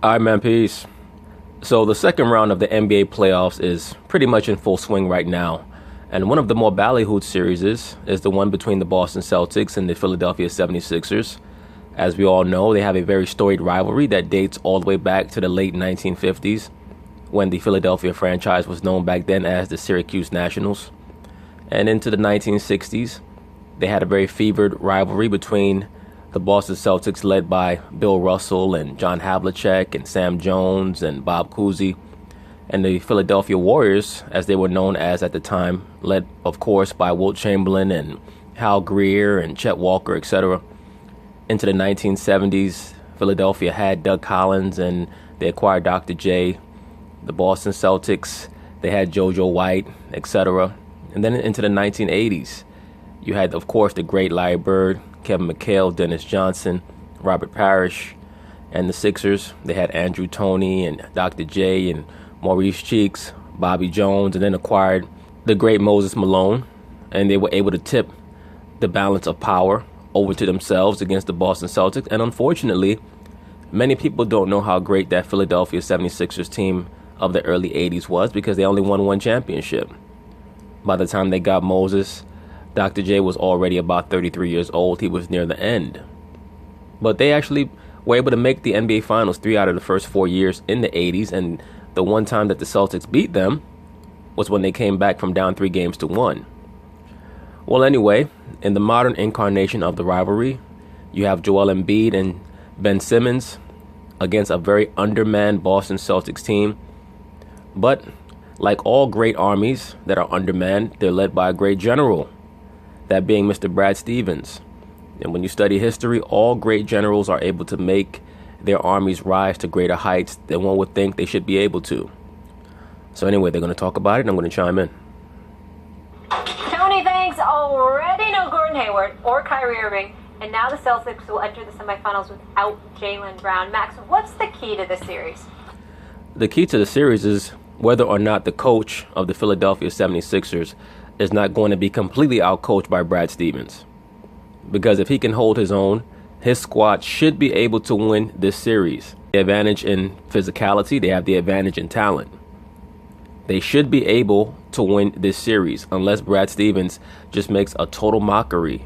All right, man, peace. So the second round of the NBA playoffs is pretty much in full swing right now. And one of the more ballyhooed series is the one between the Boston Celtics and the Philadelphia 76ers. As we all know, they have a very storied rivalry that dates all the way back to the late 1950s, when the Philadelphia franchise was known back then as the Syracuse Nationals. And into the 1960s, they had a very fevered rivalry between the Boston Celtics, led by Bill Russell and John Havlicek and Sam Jones and Bob Cousy, and the Philadelphia Warriors, as they were known as at the time, led, of course, by Wilt Chamberlain and Hal Greer and Chet Walker, etc. Into the 1970s, Philadelphia had Doug Collins and they acquired Dr. J. The Boston Celtics, they had JoJo White, etc. And then into the 1980s, you had, of course, the great Larry Bird, Kevin McHale, Dennis Johnson, Robert Parrish, and the Sixers. They had Andrew Toney and Dr. J and Maurice Cheeks, Bobby Jones, and then acquired the great Moses Malone, and they were able to tip the balance of power over to themselves against the Boston Celtics. And unfortunately, many people don't know how great that Philadelphia 76ers team of the early 80s was, because they only won one championship. By the time they got Moses, Dr. J was already about 33 years old. He was near the end. But they actually were able to make the NBA Finals 3 out of the first 4 years in the 80s, and the one time that the Celtics beat them was when they came back from down 3-1. Well, anyway, in the modern incarnation of the rivalry, you have Joel Embiid and Ben Simmons against a very undermanned Boston Celtics team. But like all great armies that are undermanned, they're led by a great general, that being Mr. Brad Stevens. And when you study history, all great generals are able to make their armies rise to greater heights than one would think they should be able to. So anyway, they're going to talk about it, and I'm going to chime in. Tony Banks already know Gordon Hayward or Kyrie Irving, and now the Celtics will enter the semifinals without Jaylen Brown. Max, what's the key to this series? The key to the series is whether or not the coach of the Philadelphia 76ers is not going to be completely outcoached by Brad Stevens. Because if he can hold his own, his squad should be able to win this series. The advantage in physicality, they have the advantage in talent. They should be able to win this series unless Brad Stevens just makes a total mockery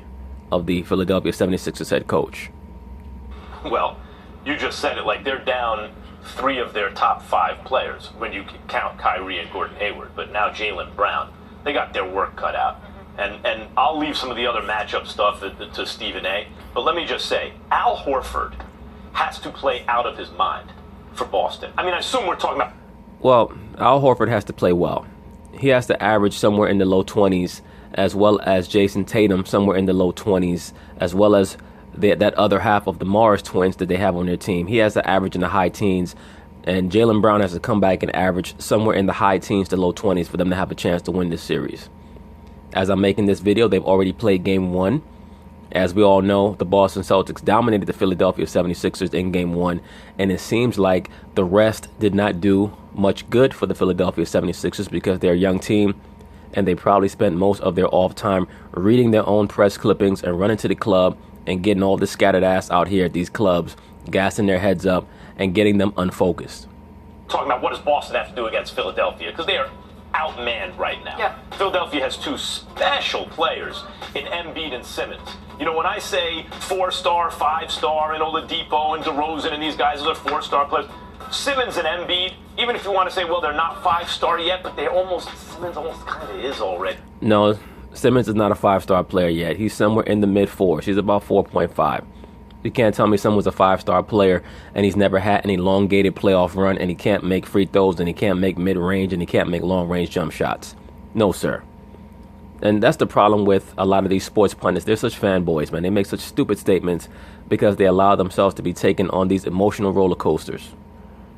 of the Philadelphia 76ers head coach. Well, you just said it, like they're down 3 of their top 5 players when you count Kyrie and Gordon Hayward, but now Jaylen Brown. They got their work cut out. And I'll leave some of the other matchup stuff to Stephen A. But let me just say, Al Horford has to play out of his mind for Boston. I mean, I assume we're talking about... Well, Al Horford has to play well. He has to average somewhere in the low 20s, as well as Jason Tatum somewhere in the low 20s, as well as that other half of the Morris twins that they have on their team. He has to average in the high teens, and Jaylen Brown has to come back and average somewhere in the high teens to low 20s for them to have a chance to win this series. As I'm making this video, they've already played Game 1. As we all know, the Boston Celtics dominated the Philadelphia 76ers in Game 1, and it seems like the rest did not do much good for the Philadelphia 76ers because they're a young team, and they probably spent most of their off time reading their own press clippings and running to the club and getting all this scattered ass out here at these clubs, gassing their heads up and getting them unfocused. Talking about what does Boston have to do against Philadelphia, because they are outmanned right now. Yeah. Philadelphia has 2 special players in Embiid and Simmons. You know, when I say 4-star, 5-star, and Oladipo and DeRozan and these guys are 4-star players, Simmons and Embiid, even if you want to say, well, they're not 5-star yet, but Simmons almost kind of is already. No, Simmons is not a 5-star player yet. He's somewhere in the mid-4s. He's about 4.5. You can't tell me someone's a 5-star player and he's never had an elongated playoff run and he can't make free throws and he can't make mid-range and he can't make long-range jump shots. No, sir. And that's the problem with a lot of these sports pundits. They're such fanboys, man. They make such stupid statements because they allow themselves to be taken on these emotional roller coasters.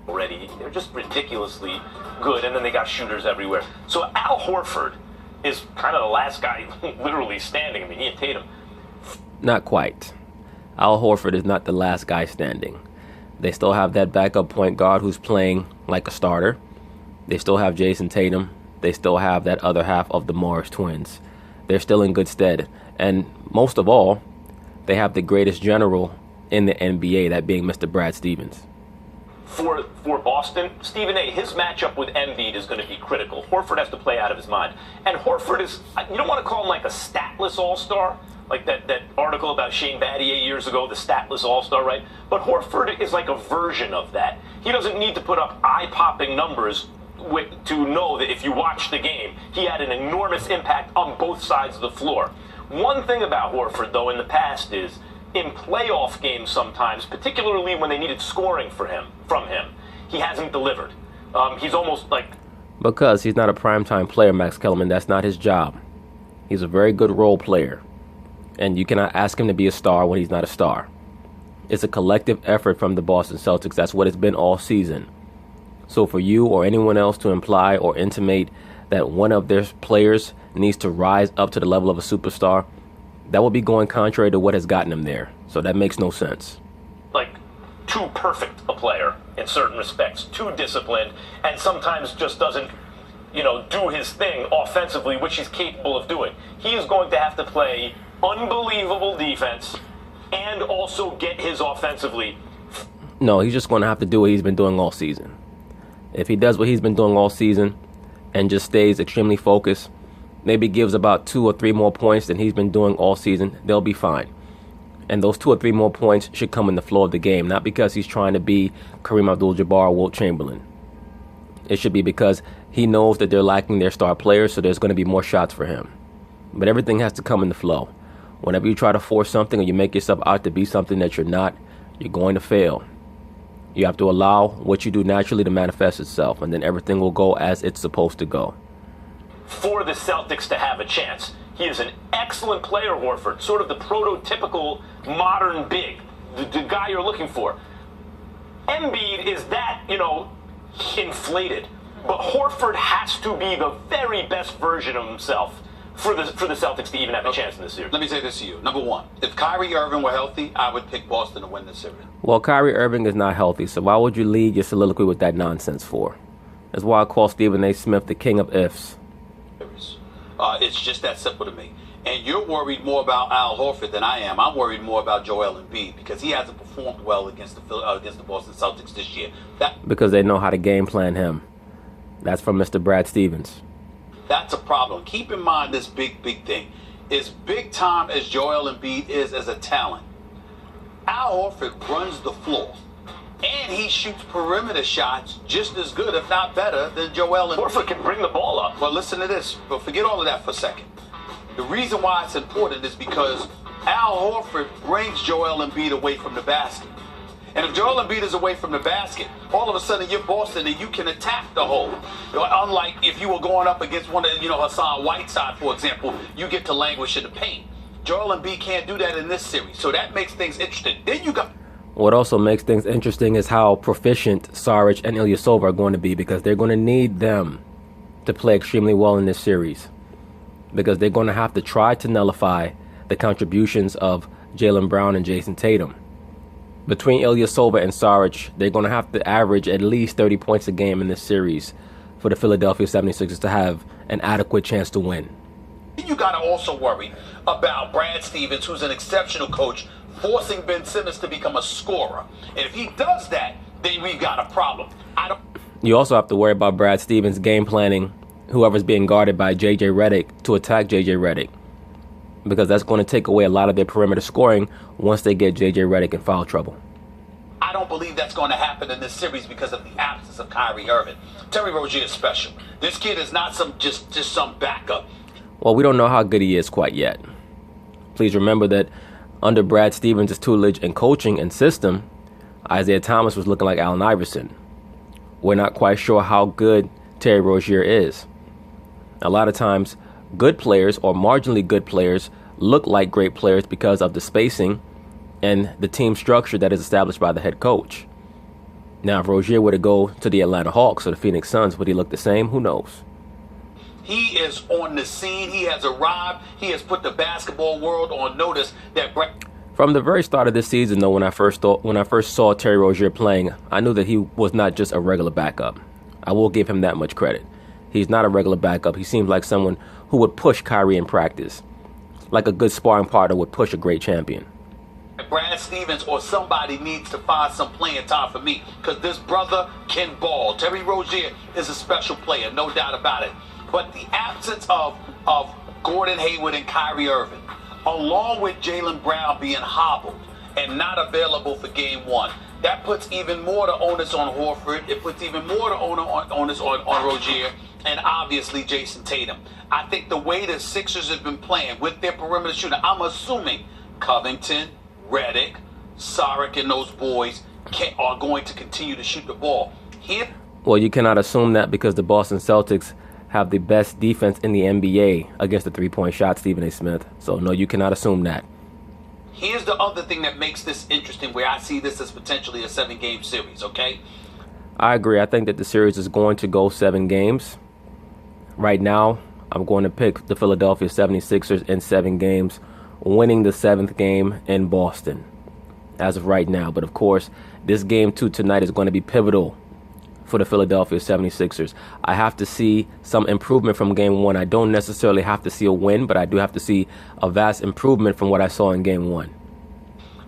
Already, they're just ridiculously good, and then they got shooters everywhere. So Al Horford is kind of the last guy literally standing. I mean, he and Tatum. Not quite. Al Horford is not the last guy standing. They still have that backup point guard who's playing like a starter. They still have Jason Tatum. They still have that other half of the Morris twins. They're still in good stead. And most of all, they have the greatest general in the NBA, that being Mr. Brad Stevens. for Boston, Stephen A., his matchup with Embiid is going to be critical. Horford has to play out of his mind. And Horford is, you don't want to call him like a statless all-star, like that article about Shane Battier years ago, the statless all-star, right? But Horford is like a version of that. He doesn't need to put up eye-popping numbers to know that if you watch the game, he had an enormous impact on both sides of the floor. One thing about Horford, though, in the past is, in playoff games sometimes, particularly when they needed scoring from him, he hasn't delivered. He's almost like... Because he's not a primetime player, Max Kellerman. That's not his job. He's a very good role player. And you cannot ask him to be a star when he's not a star. It's a collective effort from the Boston Celtics. That's what it's been all season. So for you or anyone else to imply or intimate that one of their players needs to rise up to the level of a superstar, that would be going contrary to what has gotten him there. So that makes no sense. Like, too perfect a player in certain respects, too disciplined, and sometimes just doesn't, do his thing offensively, which he's capable of doing. He is going to have to play unbelievable defense and also get his offensively. No, he's just going to have to do what he's been doing all season. If he does what he's been doing all season and just stays extremely focused, maybe gives about 2 or 3 more points than he's been doing all season, they'll be fine. And those 2 or 3 more points should come in the flow of the game, not because he's trying to be Kareem Abdul-Jabbar or Wilt Chamberlain. It should be because he knows that they're lacking their star players, so there's going to be more shots for him. But everything has to come in the flow. Whenever you try to force something or you make yourself out to be something that you're not, you're going to fail. You have to allow what you do naturally to manifest itself, and then everything will go as it's supposed to go. For the Celtics to have a chance. He is an excellent player, Horford, sort of the prototypical modern big, the guy you're looking for. Embiid is that, inflated. But Horford has to be the very best version of himself for the Celtics to even have a chance in this series. Let me say this to you. Number one, if Kyrie Irving were healthy, I would pick Boston to win this series. Well, Kyrie Irving is not healthy, so why would you lead your soliloquy with that nonsense for? That's why I call Stephen A. Smith the king of ifs. It's just that simple to me. And you're worried more about Al Horford than I am. I'm worried more about Joel Embiid because he hasn't performed well against the Boston Celtics this year. Because they know how to game plan him. That's from Mr. Brad Stevens. That's a problem. Keep in mind this big thing. As big time as Joel Embiid is as a talent, Al Horford runs the floor. And he shoots perimeter shots just as good, if not better, than Joel Embiid. Horford can bring the ball up. Well, listen to this. But forget all of that for a second. The reason why it's important is because Al Horford brings Joel Embiid away from the basket. And if Joel Embiid is away from the basket, all of a sudden you're Boston and you can attack the hole. Unlike if you were going up against one of, Hassan Whiteside, for example, you get to languish in the paint. Joel Embiid can't do that in this series. So that makes things interesting. Then you got... What also makes things interesting is how proficient Saric and Ilyasova are going to be, because they're going to need them to play extremely well in this series, because they're going to have to try to nullify the contributions of Jaylen Brown and Jason Tatum. Between Ilyasova and Saric, they're going to have to average at least 30 points a game in this series for the Philadelphia 76ers to have an adequate chance to win. You got to also worry about Brad Stevens, who's an exceptional coach, forcing Ben Simmons to become a scorer. And if he does that, then we've got a problem. You also have to worry about Brad Stevens game planning whoever's being guarded by J.J. Redick to attack J.J. Redick, because that's going to take away a lot of their perimeter scoring once they get J.J. Redick in foul trouble. I don't believe that's going to happen in this series because of the absence of Kyrie Irving. Terry Rozier is special. This kid is not just some backup. Well, we don't know how good he is quite yet. Please remember that under Brad Stevens' tutelage and coaching and system, Isaiah Thomas was looking like Allen Iverson. We're not quite sure how good Terry Rozier is. A lot of times, good players or marginally good players look like great players because of the spacing and the team structure that is established by the head coach. Now, if Rozier were to go to the Atlanta Hawks or the Phoenix Suns, would he look the same? Who knows? He is on the scene. He has arrived. He has put the basketball world on notice that... From the very start of this season, though, when I first saw Terry Rozier playing, I knew that he was not just a regular backup. I will give him that much credit. He's not a regular backup. He seems like someone who would push Kyrie in practice, like a good sparring partner would push a great champion. Brad Stevens or somebody needs to find some playing time for me, because this brother can ball. Terry Rozier is a special player, no doubt about it. But the absence of Gordon Hayward and Kyrie Irving, along with Jaylen Brown being hobbled and not available for game one, that puts even more the onus on Horford. It puts even more the onus on Rozier, and obviously Jason Tatum. I think the way the Sixers have been playing with their perimeter shooter, I'm assuming Covington, Redick, Saric, and those boys are going to continue to shoot the ball. Well, you cannot assume that, because the Boston Celtics have the best defense in the NBA against the three-point shot, Stephen A. Smith. So, no, you cannot assume that. Here's the other thing that makes this interesting, where I see this as potentially a 7-game series, okay? I agree. I think that the series is going to go 7 games. Right now, I'm going to pick the Philadelphia 76ers in 7 games, winning the 7th game in Boston as of right now. But, of course, this game 2 tonight is going to be pivotal for the Philadelphia 76ers. I have to see some improvement from game 1. I don't necessarily have to see a win, but I do have to see a vast improvement from what I saw in game 1.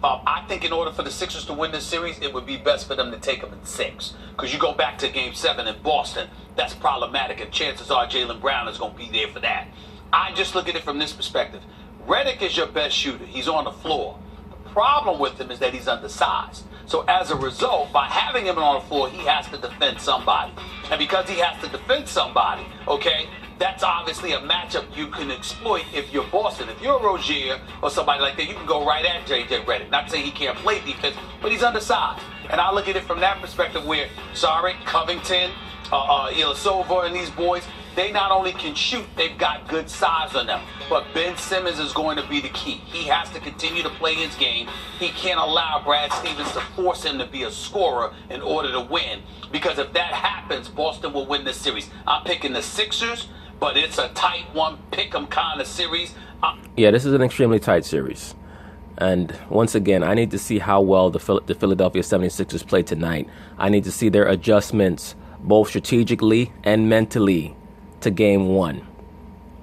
I think in order for the Sixers to win this series, it would be best for them to take them in 6. Because you go back to game 7 in Boston, that's problematic, and chances are Jaylen Brown is going to be there for that. I just look at it from this perspective. Redick is your best shooter. He's on the floor. The problem with him is that he's undersized. So as a result, by having him on the floor, he has to defend somebody. And because he has to defend somebody, okay, that's obviously a matchup you can exploit if you're Boston. If you're Rozier or somebody like that, you can go right at J.J. Redick. Not saying he can't play defense, but he's undersized. And I look at it from that perspective, where Saric, Covington, Ilyasova, and these boys, they not only can shoot, they've got good size on them. But Ben Simmons is going to be the key. He has to continue to play his game. He can't allow Brad Stevens to force him to be a scorer in order to win. Because if that happens, Boston will win this series. I'm picking the Sixers, but it's a tight one, pick-em kind of series. Yeah, this is an extremely tight series. And once again, I need to see how well the Philadelphia 76ers play tonight. I need to see their adjustments, both strategically and mentally, to game 1.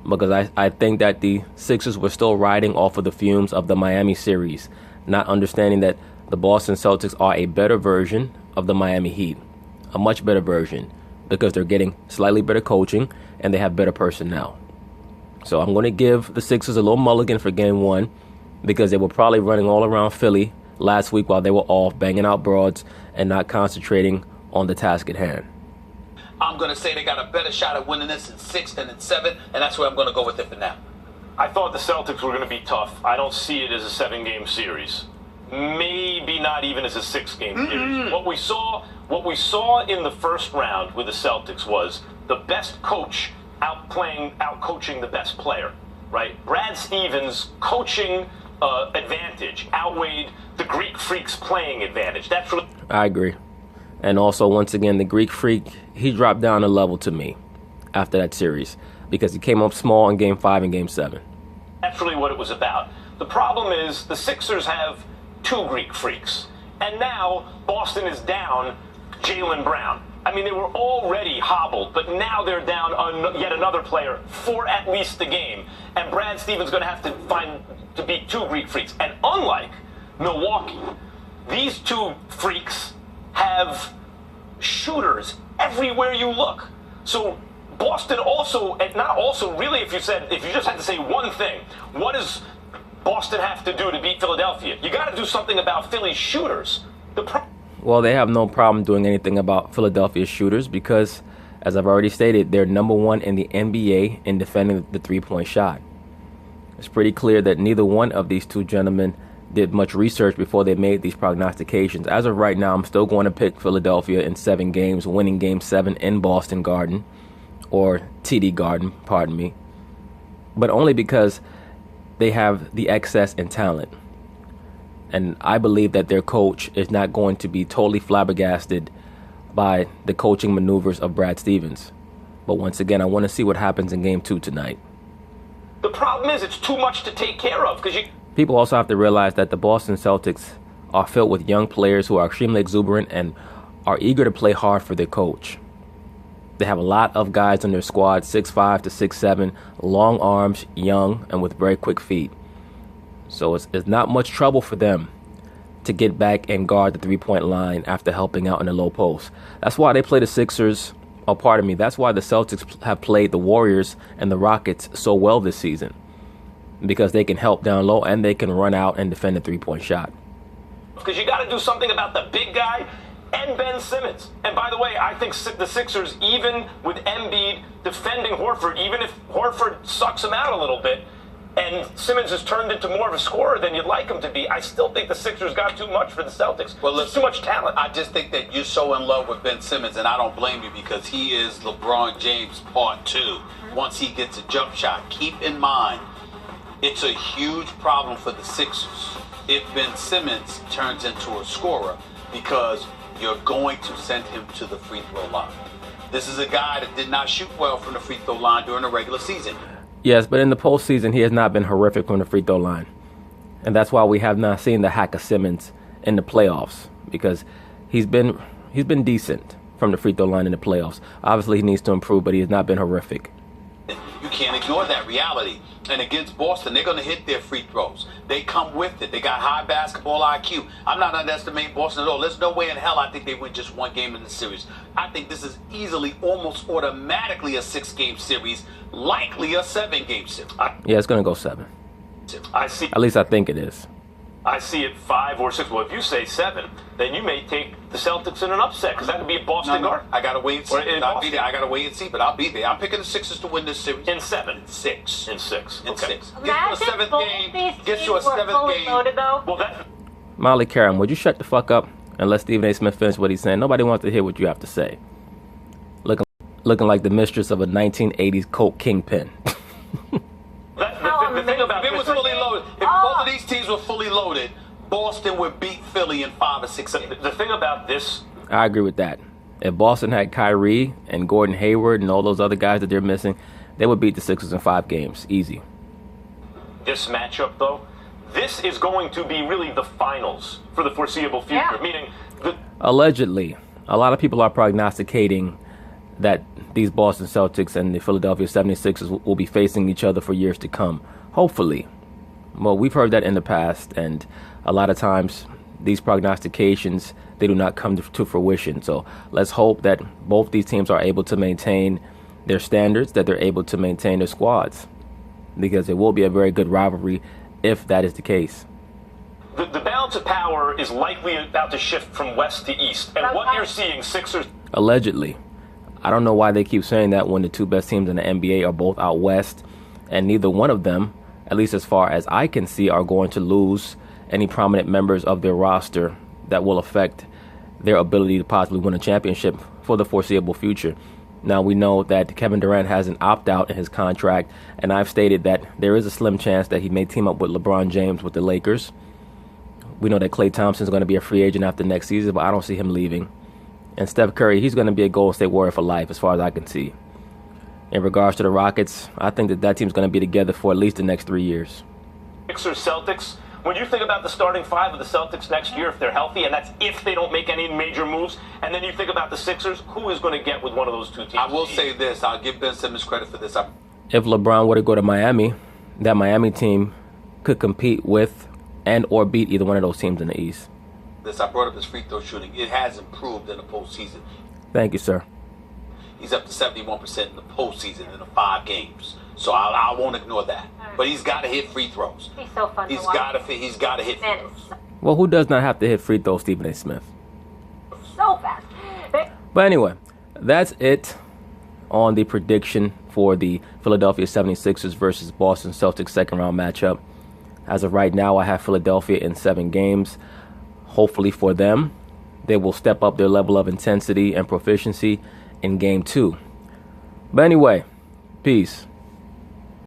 Because I think that the Sixers were still riding off of the fumes of the Miami series, not understanding that the Boston Celtics are a better version of the Miami Heat, a much better version, because they're getting slightly better coaching and they have better personnel. So I'm going to give the Sixers a little mulligan for game 1, because they were probably running all around Philly last week while they were off, banging out broads and not concentrating on the task at hand. I'm going to say they got a better shot at winning this in 6 than in 7, and that's where I'm going to go with it for now. I thought the Celtics were going to be tough. I don't see it as a 7-game series. Maybe not even as a 6-game series. What we saw in the first round with the Celtics was the best coach out-coaching the best player, right? Brad Stevens' coaching advantage outweighed the Greek Freak's playing advantage. That's really... I agree. And also, once again, the Greek Freak, he dropped down a level to me after that series, because he came up small in game 5 and game 7. That's really what it was about. The problem is the Sixers have 2 Greek Freaks, and now Boston is down Jaylen Brown. I mean, they were already hobbled, but now they're down yet another player for at least the game. And Brad Stevens is going to have to beat 2 Greek Freaks. And unlike Milwaukee, these 2 freaks have shooters everywhere you look. So Boston also, and not also, really, if you just had to say one thing, what does Boston have to do to beat Philadelphia? You got to do something about Philly's shooters. Well, they have no problem doing anything about Philadelphia's shooters, because, as I've already stated, they're number 1 in the NBA in defending the three-point shot. It's pretty clear that neither one of these 2 gentlemen did much research before they made these prognostications. As of right now, I'm still going to pick Philadelphia in 7 games, winning game 7 in Boston Garden, or TD Garden, pardon me. But only because they have the excess in talent. And I believe that their coach is not going to be totally flabbergasted by the coaching maneuvers of Brad Stevens. But once again, I want to see what happens in game 2 tonight. The problem is it's too much to take care of, because People also have to realize that the Boston Celtics are filled with young players who are extremely exuberant and are eager to play hard for their coach. They have a lot of guys on their squad, 6'5" to 6'7", long arms, young, and with very quick feet. So it's not much trouble for them to get back and guard the three-point line after helping out in the low post. That's why they play the Sixers, that's why the Celtics have played the Warriors and the Rockets so well this season. Because they can help down low and they can run out and defend a three-point shot. Because you got to do something about the big guy and Ben Simmons. And by the way, I think the Sixers, even with Embiid defending Horford, even if Horford sucks him out a little bit, and Simmons has turned into more of a scorer than you'd like him to be, I still think the Sixers got too much for the Celtics. Well, listen, too much talent. I just think that you're so in love with Ben Simmons, and I don't blame you, because he is LeBron James part 2. Once he gets a jump shot, keep in mind, it's a huge problem for the Sixers if Ben Simmons turns into a scorer, because you're going to send him to the free throw line. This is a guy that did not shoot well from the free throw line during the regular season. Yes, but in the postseason, he has not been horrific from the free throw line. And that's why we have not seen the hack of Simmons in the playoffs, because he's been decent from the free throw line in the playoffs. Obviously, he needs to improve, but he has not been horrific. You can't ignore that reality. And against Boston, they're going to hit their free throws. They come with it. They got high basketball IQ. I'm not underestimating Boston at all. There's no way in hell I think they win just one game in the series. I think this is easily, almost automatically a 6-game series, likely a 7-game series. Yeah, it's going to go 7. I see. At least I think it is. I see it 5 or 6. Well, if you say 7, then you may take the Celtics in an upset, because that could be a Boston guard. I got to wait and see. I'll be there. I got to wait and see, but I'll be there. I'm picking the Sixers to win this series. In 7. In 6. In 6. In Okay. 6. Get Imagine you a 7th both game. these Get you a teams were 7th fully game. loaded, though. Well, that. Molly Karam, would you shut the fuck up and let Stephen A. Smith finish what he's saying? Nobody wants to hear what you have to say. Looking like the mistress of a 1980s coke kingpin. The thing about If it was fully loaded, if both of these teams were fully loaded, Boston would beat Philly in 5 or 6 games. the thing about this. I agree with that. If Boston had Kyrie and Gordon Hayward and all those other guys that they're missing, they would beat the Sixers in 5 games. Easy. This matchup, though, this is going to be really the finals for the foreseeable future. Yeah. Meaning, Allegedly, a lot of people are prognosticating that these Boston Celtics and the Philadelphia 76ers will be facing each other for years to come. Hopefully. Well, we've heard that in the past, and a lot of times these prognostications, they do not come to fruition. So let's hope that both these teams are able to maintain their standards, that they're able to maintain their squads, because it will be a very good rivalry if that is the case. the balance of power is likely about to shift from west to east. And what you're seeing, Sixers. Allegedly. I don't know why they keep saying that when the 2 best teams in the NBA are both out west, and neither one of them, at least as far as I can see, are going to lose any prominent members of their roster that will affect their ability to possibly win a championship for the foreseeable future. Now, we know that Kevin Durant has an opt-out in his contract, and I've stated that there is a slim chance that he may team up with LeBron James with the Lakers. We know that Klay Thompson is going to be a free agent after next season, but I don't see him leaving. And Steph Curry, he's going to be a Golden State Warrior for life, as far as I can see. In regards to the Rockets, I think that team's going to be together for at least the next 3 years. Sixers, Celtics. When you think about the starting 5 of the Celtics next year, if they're healthy, and that's if they don't make any major moves, and then you think about the Sixers, who is going to get with one of those 2 teams? I will say this. I'll give Ben Simmons credit for this. If LeBron were to go to Miami, that Miami team could compete with and or beat either one of those teams in the East. I brought up his free throw shooting. It has improved in the postseason. Thank you, sir. He's up to 71% in the postseason in the 5 games. So I won't ignore that. But he's got to hit free throws. He's so fun He's to watch. He's got to hit free Man, throws. Well, who does not have to hit free throws? Stephen A. Smith. so fast. But anyway, that's it on the prediction for the Philadelphia 76ers versus Boston Celtics second-round matchup. As of right now, I have Philadelphia in 7 games. Hopefully for them, they will step up their level of intensity and proficiency in Game 2. But anyway, peace.